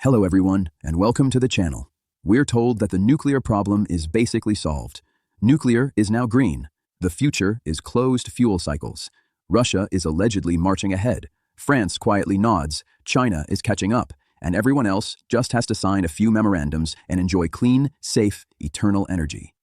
Hello everyone, and welcome to the channel. We're told that the nuclear problem is basically solved. Nuclear is now green. The future is closed fuel cycles. Russia is allegedly marching ahead. France quietly nods. China is catching up. And everyone else just has to sign a few memorandums and enjoy clean, safe, eternal energy.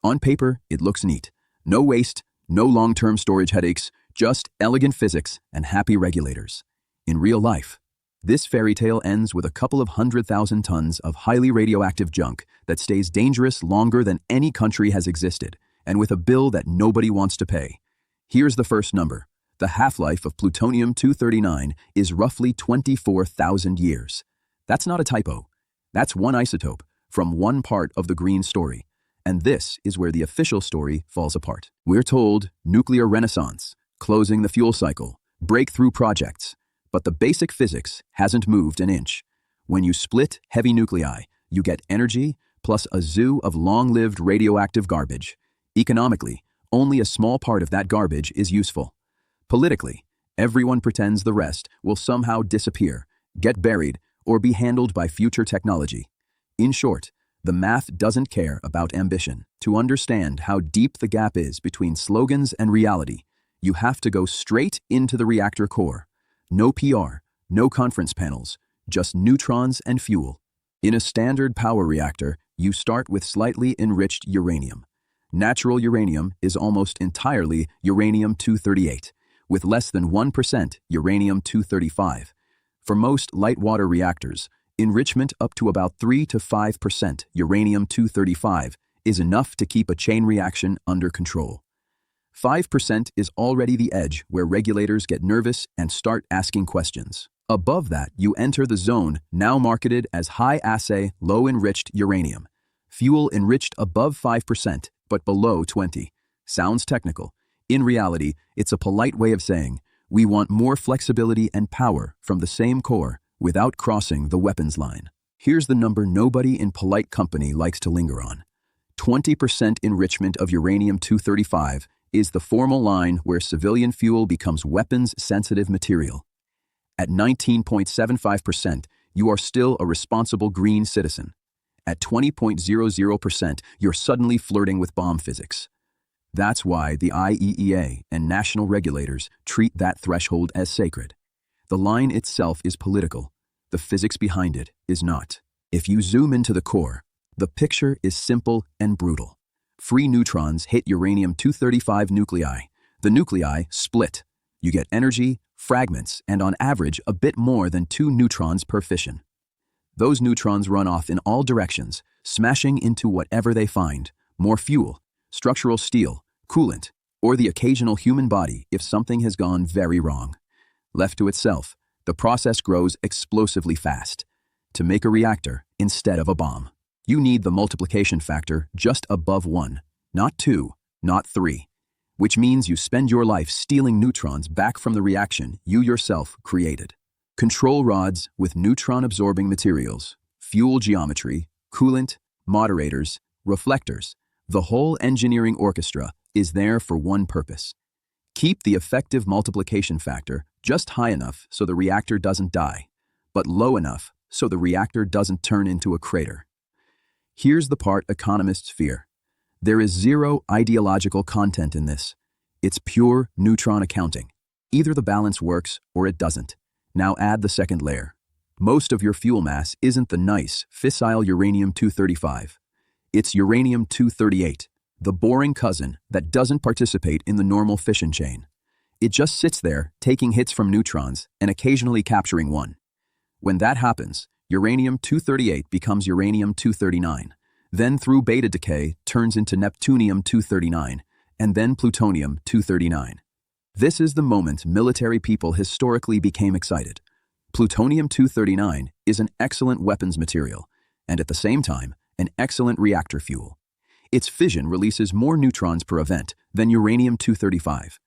On paper, it looks neat. No waste, no long-term storage headaches, just elegant physics and happy regulators. In real life, this fairy tale ends with a couple of 100,000 tons of highly radioactive junk that stays dangerous longer than any country has existed, and with a bill that nobody wants to pay. Here's the first number. The half-life of plutonium-239 is roughly 24,000 years. That's not a typo. That's one isotope from one part of the green story. And this is where the official story falls apart. We're told nuclear renaissance, closing the fuel cycle, breakthrough projects. But the basic physics hasn't moved an inch. When you split heavy nuclei, you get energy plus a zoo of long-lived radioactive garbage. Economically, only a small part of that garbage is useful. Politically, everyone pretends the rest will somehow disappear, get buried, or be handled by future technology. In short, the math doesn't care about ambition. To understand how deep the gap is between slogans and reality, you have to go straight into the reactor core. No PR, no conference panels, just neutrons and fuel. In a standard power reactor, you start with slightly enriched uranium. Natural uranium is almost entirely uranium-238, with less than 1% uranium-235. For most light water reactors, enrichment up to about 3 to 5% uranium-235 is enough to keep a chain reaction under control. 5% is already the edge where regulators get nervous and start asking questions. Above that, you enter the zone now marketed as high-assay, low-enriched uranium. Fuel enriched above 5%, but below 20. Sounds technical. In reality, it's a polite way of saying, we want more flexibility and power from the same core without crossing the weapons line. Here's the number nobody in polite company likes to linger on. 20% enrichment of uranium-235 is the formal line where civilian fuel becomes weapons-sensitive material. At 19.75%, you are still a responsible green citizen. At 20.00%, you're suddenly flirting with bomb physics. That's why the IAEA and national regulators treat that threshold as sacred. The line itself is political. The physics behind it is not. If you zoom into the core, the picture is simple and brutal. Free neutrons hit uranium-235 nuclei. The nuclei split. You get energy, fragments, and on average a bit more than 2 neutrons per fission. Those neutrons run off in all directions, smashing into whatever they find. More fuel, structural steel, coolant, or the occasional human body if something has gone very wrong. Left to itself, the process grows explosively fast. To make a reactor instead of a bomb, you need the multiplication factor just above 1, not 2, not 3, which means you spend your life stealing neutrons back from the reaction you yourself created. Control rods with neutron-absorbing materials, fuel geometry, coolant, moderators, reflectors. The whole engineering orchestra is there for one purpose. Keep the effective multiplication factor just high enough so the reactor doesn't die, but low enough so the reactor doesn't turn into a crater. Here's the part economists fear. There is zero ideological content in this. It's pure neutron accounting. Either the balance works or it doesn't. Now add the second layer. Most of your fuel mass isn't the nice, fissile uranium-235. It's uranium-238, the boring cousin that doesn't participate in the normal fission chain. It just sits there, taking hits from neutrons and occasionally capturing one. When that happens, uranium-238 becomes uranium-239, then through beta decay turns into neptunium-239, and then plutonium-239. This is the moment military people historically became excited. Plutonium-239 is an excellent weapons material, and at the same time, an excellent reactor fuel. Its fission releases more neutrons per event than uranium-235.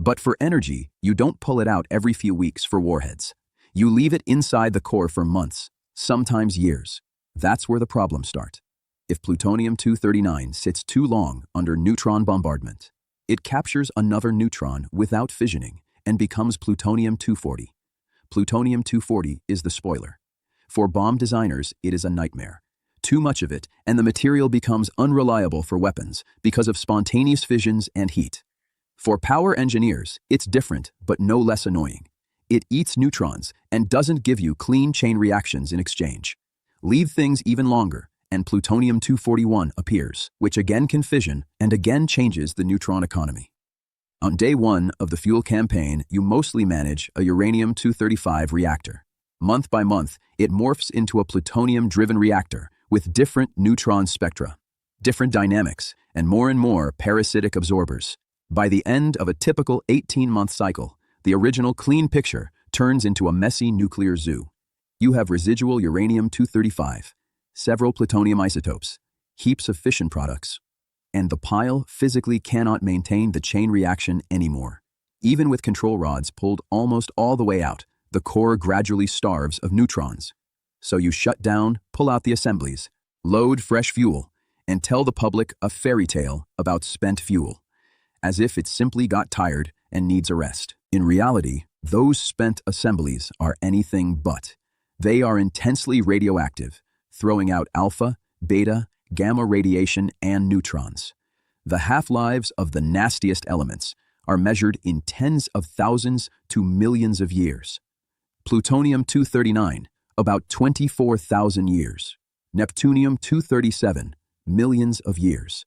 But for energy, you don't pull it out every few weeks for warheads. You leave it inside the core for months, sometimes years. That's where the problems start. If plutonium-239 sits too long under neutron bombardment, it captures another neutron without fissioning and becomes plutonium-240. Plutonium-240 is the spoiler. For bomb designers, it is a nightmare. Too much of it, and the material becomes unreliable for weapons because of spontaneous fissions and heat. For power engineers, it's different, but no less annoying. It eats neutrons and doesn't give you clean chain reactions in exchange. Leave things even longer, and plutonium-241 appears, which again can fission and again changes the neutron economy. On day one of the fuel campaign, you mostly manage a uranium-235 reactor. Month by month, it morphs into a plutonium-driven reactor with different neutron spectra, different dynamics, and more parasitic absorbers. By the end of a typical 18-month cycle, the original clean picture turns into a messy nuclear zoo. You have residual uranium-235, several plutonium isotopes, heaps of fission products, and the pile physically cannot maintain the chain reaction anymore. Even with control rods pulled almost all the way out, the core gradually starves of neutrons. So you shut down, pull out the assemblies, load fresh fuel, and tell the public a fairy tale about spent fuel, as if it simply got tired and needs a rest. In reality, those spent assemblies are anything but. They are intensely radioactive, throwing out alpha, beta, gamma radiation, and neutrons. The half-lives of the nastiest elements are measured in tens of thousands to millions of years. Plutonium-239, about 24,000 years. Neptunium-237, millions of years.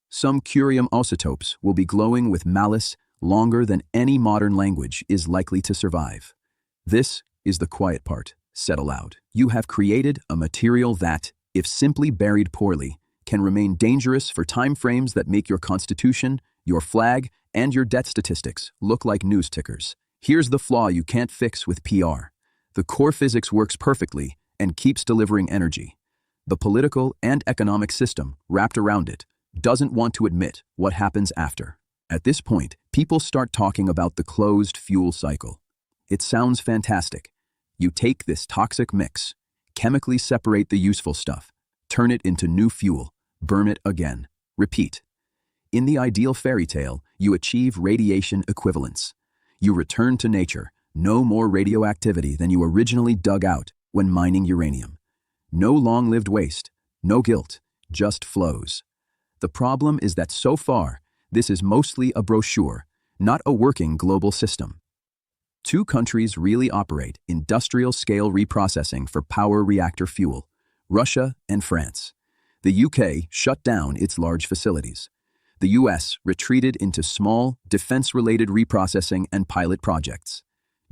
Some curium isotopes will be glowing with malice longer than any modern language is likely to survive. This is the quiet part, said aloud. You have created a material that, if simply buried poorly, can remain dangerous for time frames that make your constitution, your flag, and your debt statistics look like news tickers. Here's the flaw you can't fix with PR. The core physics works perfectly and keeps delivering energy. The political and economic system wrapped around it doesn't want to admit what happens after. At this point, people start talking about the closed fuel cycle. It sounds fantastic. You take this toxic mix, chemically separate the useful stuff, turn it into new fuel, burn it again, repeat. In the ideal fairy tale, you achieve radiation equivalence. You return to nature, no more radioactivity than you originally dug out when mining uranium. No long-lived waste, no guilt, just flows. The problem is that so far, this is mostly a brochure, not a working global system. Two countries really operate industrial-scale reprocessing for power reactor fuel, Russia and France. The UK shut down its large facilities. The US retreated into small, defense-related reprocessing and pilot projects.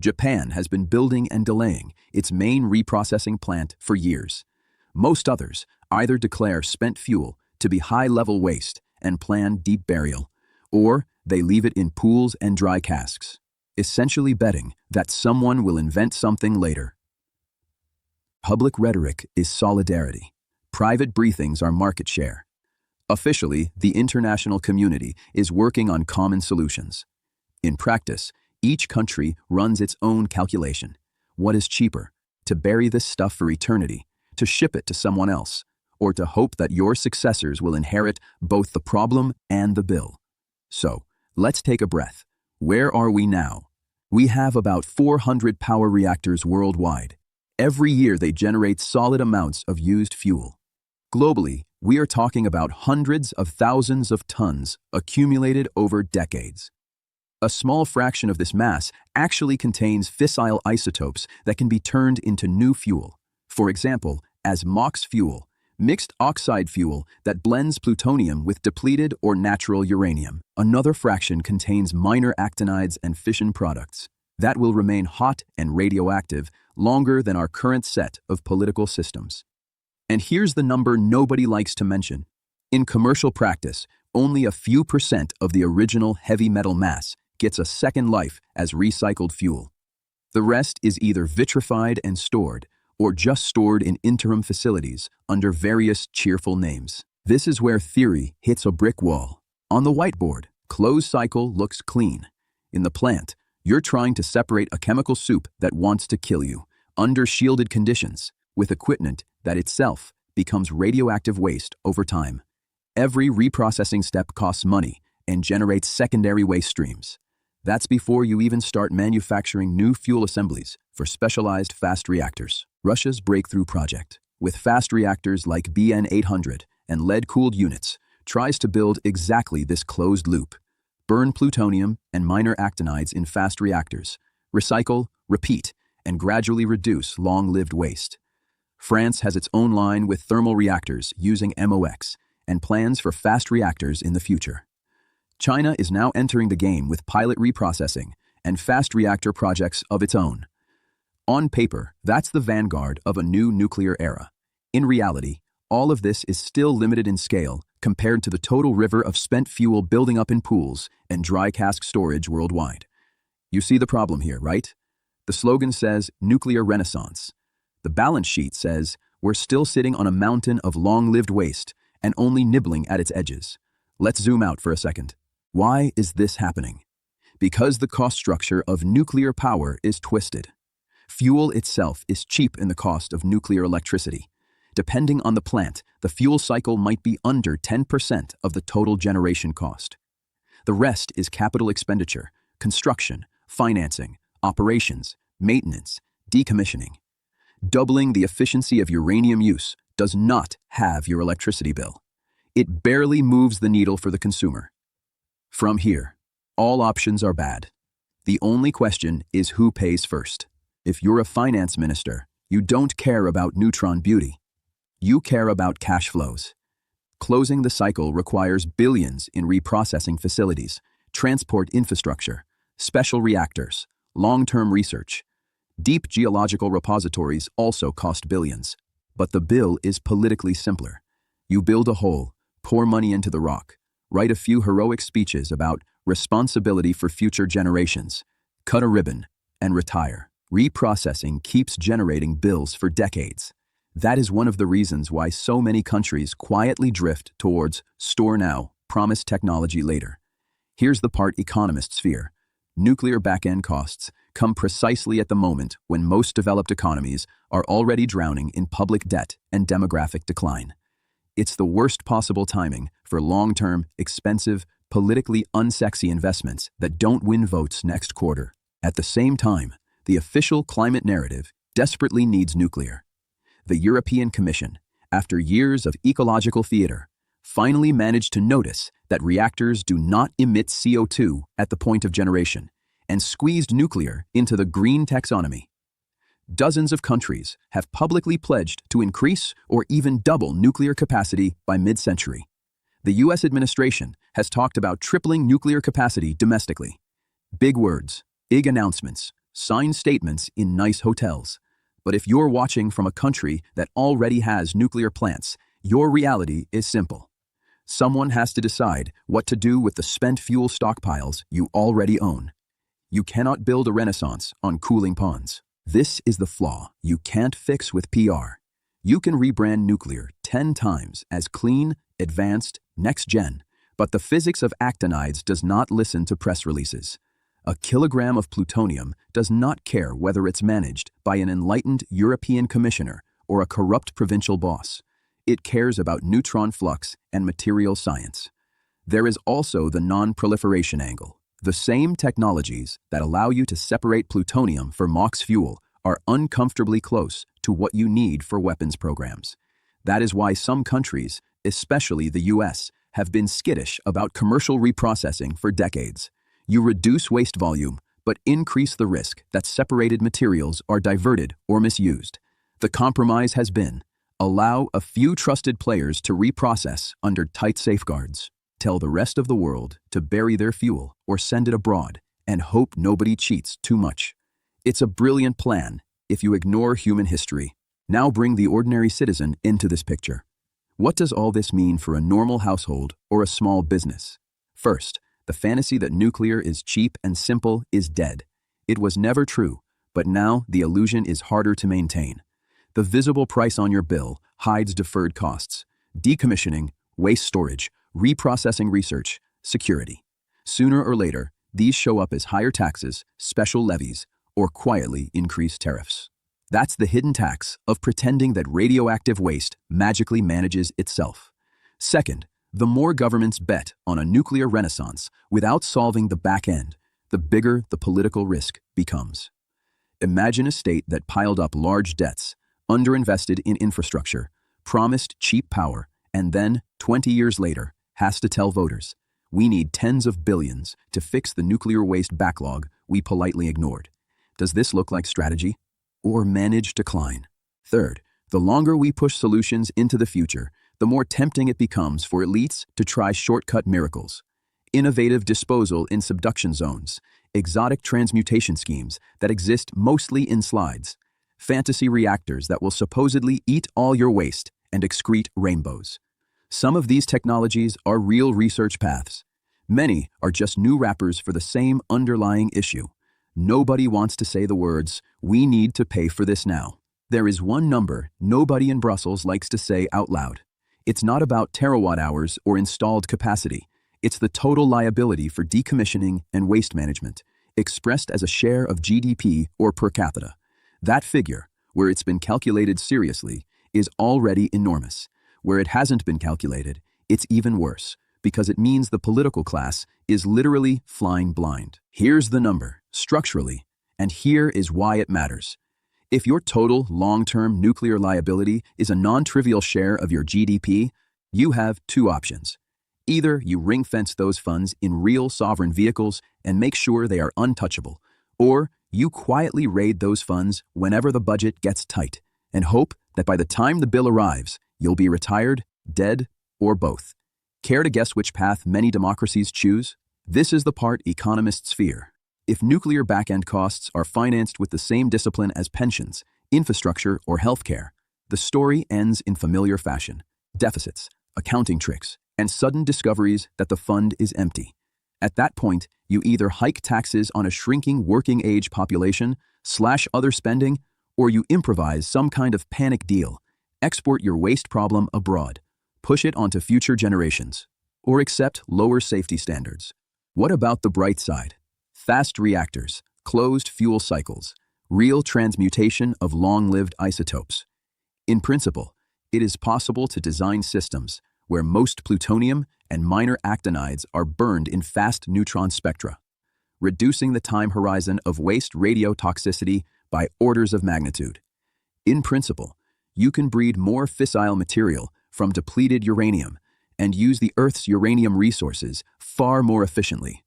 Japan has been building and delaying its main reprocessing plant for years. Most others either declare spent fuel to be high-level waste and plan deep burial, or they leave it in pools and dry casks, essentially betting that someone will invent something later. Public rhetoric is solidarity. Private briefings are market share. Officially, the international community is working on common solutions. In practice, each country runs its own calculation. What is cheaper, to bury this stuff for eternity, to ship it to someone else, or to hope that your successors will inherit both the problem and the bill? So, let's take a breath. Where are we now? We have about 400 power reactors worldwide. Every year they generate solid amounts of used fuel. Globally, we are talking about hundreds of thousands of tons accumulated over decades. A small fraction of this mass actually contains fissile isotopes that can be turned into new fuel. For example, as MOX fuel, mixed oxide fuel that blends plutonium with depleted or natural uranium. Another fraction contains minor actinides and fission products that will remain hot and radioactive longer than our current set of political systems. And here's the number nobody likes to mention. In commercial practice, only a few % of the original heavy metal mass gets a second life as recycled fuel. The rest is either vitrified and stored, or just stored in interim facilities under various cheerful names. This is where theory hits a brick wall. On the whiteboard, closed cycle looks clean. In the plant, you're trying to separate a chemical soup that wants to kill you, under shielded conditions, with equipment that itself becomes radioactive waste over time. Every reprocessing step costs money and generates secondary waste streams. That's before you even start manufacturing new fuel assemblies for specialized fast reactors. Russia's breakthrough project, with fast reactors like BN-800 and lead-cooled units, tries to build exactly this closed loop. Burn plutonium and minor actinides in fast reactors, recycle, repeat, and gradually reduce long-lived waste. France has its own line with thermal reactors using MOX and plans for fast reactors in the future. China is now entering the game with pilot reprocessing and fast reactor projects of its own. On paper, that's the vanguard of a new nuclear era. In reality, all of this is still limited in scale compared to the total river of spent fuel building up in pools and dry cask storage worldwide. You see the problem here, right? The slogan says nuclear renaissance. The balance sheet says we're still sitting on a mountain of long-lived waste and only nibbling at its edges. Let's zoom out for a second. Why is this happening? Because the cost structure of nuclear power is twisted. Fuel itself is cheap in the cost of nuclear electricity. Depending on the plant, the fuel cycle might be under 10% of the total generation cost. The rest is capital expenditure, construction, financing, operations, maintenance, decommissioning. Doubling the efficiency of uranium use does not halve your electricity bill. It barely moves the needle for the consumer. From here, all options are bad. The only question is who pays first. If you're a finance minister, you don't care about neutron beauty. You care about cash flows. Closing the cycle requires billions in reprocessing facilities, transport infrastructure, special reactors, long-term research. Deep geological repositories also cost billions. But the bill is politically simpler. You build a hole, pour money into the rock, write a few heroic speeches about responsibility for future generations, cut a ribbon, and retire. Reprocessing keeps generating bills for decades. That is one of the reasons why so many countries quietly drift towards store now, promise technology later. Here's the part economists fear. Nuclear back-end costs come precisely at the moment when most developed economies are already drowning in public debt and demographic decline. It's the worst possible timing for long-term, expensive, politically unsexy investments that don't win votes next quarter. At the same time, the official climate narrative desperately needs nuclear. The European Commission, after years of ecological theater, finally managed to notice that reactors do not emit CO2 at the point of generation and squeezed nuclear into the green taxonomy. Dozens of countries have publicly pledged to increase or even double nuclear capacity by mid-century. The U.S. administration has talked about tripling nuclear capacity domestically. Big words, big announcements, signed statements in nice hotels. But if you're watching from a country that already has nuclear plants, your reality is simple. Someone has to decide what to do with the spent fuel stockpiles you already own. You cannot build a renaissance on cooling ponds. This is the flaw you can't fix with PR. You can rebrand nuclear 10 times as clean, advanced, next-gen, but the physics of actinides does not listen to press releases. A kilogram of plutonium does not care whether it's managed by an enlightened European commissioner or a corrupt provincial boss. It cares about neutron flux and material science. There is also the non-proliferation angle. The same technologies that allow you to separate plutonium for MOX fuel are uncomfortably close to what you need for weapons programs. That is why some countries, especially the US, have been skittish about commercial reprocessing for decades. You reduce waste volume, but increase the risk that separated materials are diverted or misused. The compromise has been, allow a few trusted players to reprocess under tight safeguards. Tell the rest of the world to bury their fuel or send it abroad and hope nobody cheats too much. It's a brilliant plan if you ignore human history. Now bring the ordinary citizen into this picture. What does all this mean for a normal household or a small business? First, the fantasy that nuclear is cheap and simple is dead. It was never true, but now the illusion is harder to maintain. The visible price on your bill hides deferred costs, decommissioning, waste storage, reprocessing research, security. Sooner or later, these show up as higher taxes, special levies, or quietly increased tariffs. That's the hidden tax of pretending that radioactive waste magically manages itself. Second, the more governments bet on a nuclear renaissance without solving the back end, the bigger the political risk becomes. Imagine a state that piled up large debts, underinvested in infrastructure, promised cheap power, and then, 20 years later, has to tell voters, we need tens of billions to fix the nuclear waste backlog we politely ignored. Does this look like strategy or managed decline? Third, the longer we push solutions into the future, the more tempting it becomes for elites to try shortcut miracles. Innovative disposal in subduction zones, exotic transmutation schemes that exist mostly in slides, fantasy reactors that will supposedly eat all your waste and excrete rainbows. Some of these technologies are real research paths. Many are just new wrappers for the same underlying issue. Nobody wants to say the words, "We need to pay for this now." There is one number nobody in Brussels likes to say out loud. It's not about terawatt hours or installed capacity. It's the total liability for decommissioning and waste management, expressed as a share of GDP or per capita. That figure, where it's been calculated seriously, is already enormous. Where it hasn't been calculated, it's even worse, because it means the political class is literally flying blind. Here's the number, structurally, and here is why it matters. If your total long-term nuclear liability is a non-trivial share of your GDP, you have two options. Either you ring-fence those funds in real sovereign vehicles and make sure they are untouchable, or you quietly raid those funds whenever the budget gets tight and hope that by the time the bill arrives, you'll be retired, dead, or both. Care to guess which path many democracies choose? This is the part economists fear. If nuclear back-end costs are financed with the same discipline as pensions, infrastructure, or healthcare, the story ends in familiar fashion: deficits, accounting tricks, and sudden discoveries that the fund is empty. At that point, you either hike taxes on a shrinking working-age population, slash other spending, or you improvise some kind of panic deal, export your waste problem abroad, push it onto future generations, or accept lower safety standards. What about the bright side? Fast reactors, closed fuel cycles, real transmutation of long-lived isotopes. In principle, it is possible to design systems where most plutonium and minor actinides are burned in fast neutron spectra, reducing the time horizon of waste radiotoxicity by orders of magnitude. In principle, you can breed more fissile material from depleted uranium and use the Earth's uranium resources far more efficiently.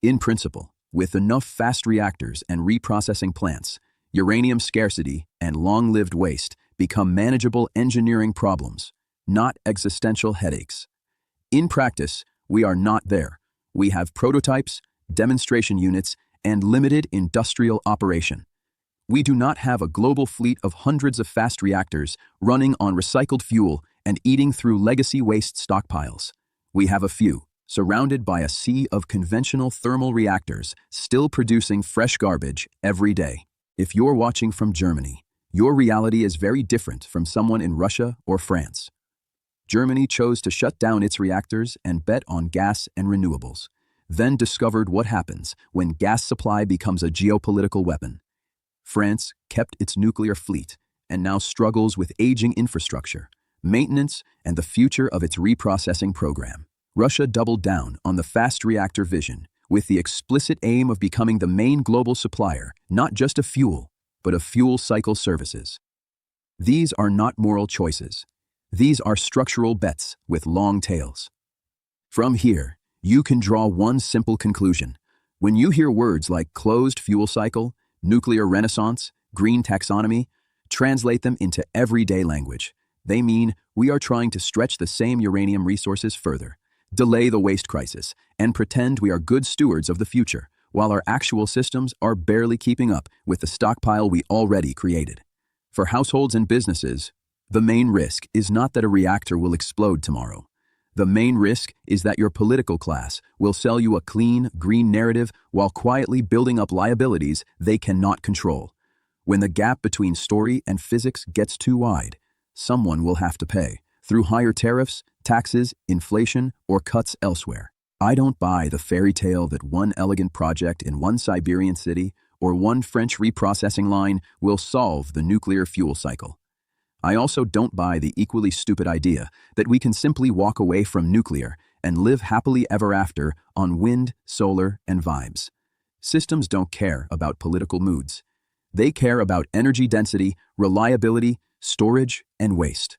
In principle, with enough fast reactors and reprocessing plants, uranium scarcity and long-lived waste become manageable engineering problems, not existential headaches. In practice, we are not there. We have prototypes, demonstration units, and limited industrial operation. We do not have a global fleet of hundreds of fast reactors running on recycled fuel and eating through legacy waste stockpiles. We have a few, surrounded by a sea of conventional thermal reactors still producing fresh garbage every day. If you're watching from Germany, your reality is very different from someone in Russia or France. Germany chose to shut down its reactors and bet on gas and renewables, then discovered what happens when gas supply becomes a geopolitical weapon. France kept its nuclear fleet and now struggles with aging infrastructure, maintenance, and the future of its reprocessing program. Russia doubled down on the fast reactor vision with the explicit aim of becoming the main global supplier, not just of fuel, but of fuel cycle services. These are not moral choices. These are structural bets with long tails. From here, you can draw one simple conclusion. When you hear words like closed fuel cycle, nuclear renaissance, green taxonomy, translate them into everyday language. They mean we are trying to stretch the same uranium resources further, delay the waste crisis, and pretend we are good stewards of the future, while our actual systems are barely keeping up with the stockpile we already created. For households and businesses, the main risk is not that a reactor will explode tomorrow. The main risk is that your political class will sell you a clean, green narrative while quietly building up liabilities they cannot control. When the gap between story and physics gets too wide, someone will have to pay, through higher tariffs, taxes, inflation, or cuts elsewhere. I don't buy the fairy tale that one elegant project in one Siberian city or one French reprocessing line will solve the nuclear fuel cycle. I also don't buy the equally stupid idea that we can simply walk away from nuclear and live happily ever after on wind, solar, and vibes. Systems don't care about political moods. They care about energy density, reliability, storage, and waste.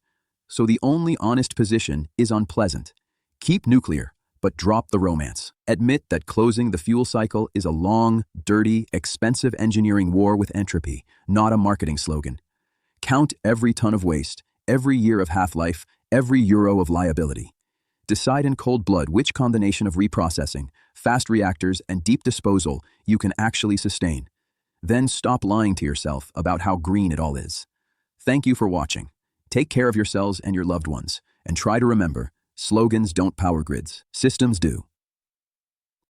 So the only honest position is unpleasant. Keep nuclear, but drop the romance. Admit that closing the fuel cycle is a long, dirty, expensive engineering war with entropy, not a marketing slogan. Count every ton of waste, every year of half-life, every euro of liability. Decide in cold blood which combination of reprocessing, fast reactors, and deep disposal you can actually sustain. Then stop lying to yourself about how green it all is. Thank you for watching. Take care of yourselves and your loved ones, and try to remember, slogans don't power grids, systems do.